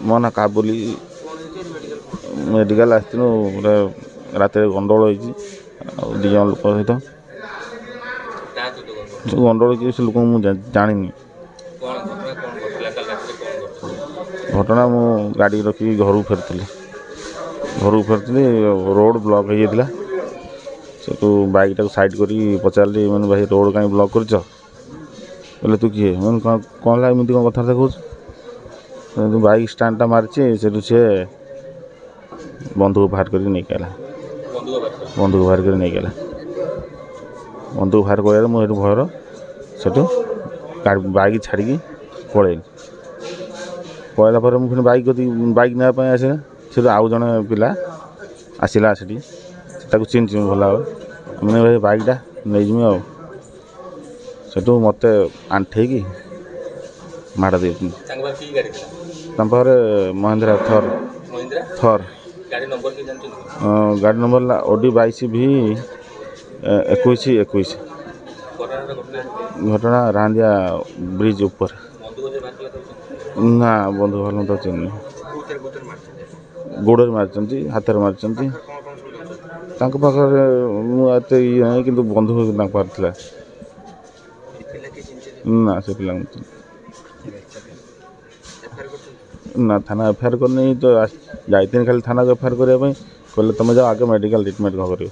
ମୋ ନା କାବୁଲି ମେଡ଼ିକାଲ ଆସିଥିଲୁ ଗୋଟେ ରାତିରେ ଗଣ୍ଡଗୋଳ ହେଇଛି ଆଉ 2 ଜଣ ଲୋକ ସହିତ ଗଣ୍ଡଗୋଳ ହେଇଛି ସେ ଲୋକଙ୍କୁ ମୁଁ ଜାଣିନି। ଘଟଣା ମୁଁ ଗାଡ଼ି ରଖିକି ଘରକୁ ଫେରୁଥିଲି ରୋଡ଼ ବ୍ଲକ୍ ହେଇଯାଇଥିଲା। ସେଠୁ ବାଇକ୍ଟାକୁ ସାଇଡ଼୍ କରି ପଚାରିଲି ମାନେ ଭାଇ ରୋଡ଼ କାହିଁ ବ୍ଲକ୍ କରିଛ? କହିଲେ ତୁ କିଏ? ମାନେ କ'ଣ ହେଲା ଏମିତି କ'ଣ କଥାବାର୍ତ୍ତା କହୁଛୁ? ବାଇକ୍ ଷ୍ଟାଣ୍ଡଟା ମାରିଛି ସେଠୁ ସିଏ ବନ୍ଧୁକ ବାହାର କରିକି ନେଇକି ଆଇଲା। ବନ୍ଧୁକ ବାହାର କରିବାରେ ମୁଁ ଏଠୁ ଭୟର ସେଠୁ ବାଇକ୍ ଛାଡ଼ିକି ପଳେଇଲା ପରେ ମୁଁ ପୁଣି ବାଇକ୍ ନେବା ପାଇଁ ଆସିଲା। ସେଠୁ ଆଉ ଜଣେ ପିଲା ଆସିଲା ସେଠି ତାକୁ ଚିହ୍ନିଛି ଭଲ ଭାବରେ। ମାନେ ଭାଇ ବାଇକ୍ଟା ନେଇଯିବି ଆଉ ସେଠୁ ମୋତେ ଆଣ୍ଠେଇକି ମାଡ଼ ଦେଇଛନ୍ତି। ତାଙ୍କ ପାଖରେ ମହିନ୍ଦ୍ରା ଥର ଗାଡ଼ି ନମ୍ବର ହେଲା OD 22V 2121। ଘଟଣା ରାନ୍ଦିଆ ବ୍ରିଜ୍ ଉପରେ। ନା ବନ୍ଧୁକ ଭଲ ତ ଚିହ୍ନି ଗୋଡ଼ରେ ମାରିଛନ୍ତି, ହାତରେ ମାରିଛନ୍ତି। ତାଙ୍କ ପାଖରେ ମୁଁ ଏତେ ଇଏ ନାହିଁ କିନ୍ତୁ ବନ୍ଧୁକ ତାଙ୍କ ପାଖରେ ଥିଲା। ନା ସେ ପିଲାଙ୍କୁ ନା ଥାନା FIR କରିନି ତ ଯାଇଥିଲି ଖାଲି ଥାନାକୁ FIR କରିବା ପାଇଁ। କହିଲେ ତୁମେ ଯାଅ ଆଗେ ମେଡ଼ିକାଲ ଟ୍ରିଟମେଣ୍ଟ କ'ଣ କରିବ।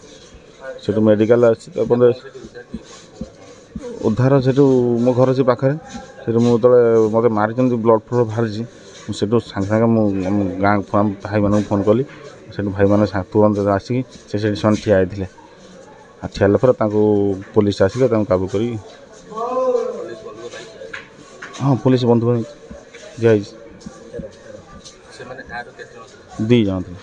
ସେଠୁ ମେଡ଼ିକାଲ ଆସିଛି ତାପରେ ଉଦ୍ଧାର ସେଠୁ ମୋ ଘର ସେ ପାଖରେ। ସେଠୁ ମୁଁ ଯେତେବେଳେ ମୋତେ ମାରିଛନ୍ତି ବ୍ଲଡ଼ ଫ୍ଲଡ଼ ବାହାରିଛି ମୁଁ ସେଠୁ ସାଙ୍ଗେ ମୁଁ ଆମ ଗାଁ ଭାଇମାନଙ୍କୁ ଫୋନ୍ କଲି। ସେଠୁ ଭାଇମାନେ ତୁରନ୍ତ ଆସିକି ସେଠି ସେମାନେ ଠିଆ ହେଇଥିଲେ। ଠିଆ ହେଲା ପରେ ତାଙ୍କୁ ପୋଲିସ ଆସିଲେ ତାଙ୍କୁ କାବୁ କରି ପୋଲିସ ବନ୍ଧୁକ ଦିଆହେଇଛି। 2 ଜଣ ଥିଲେ।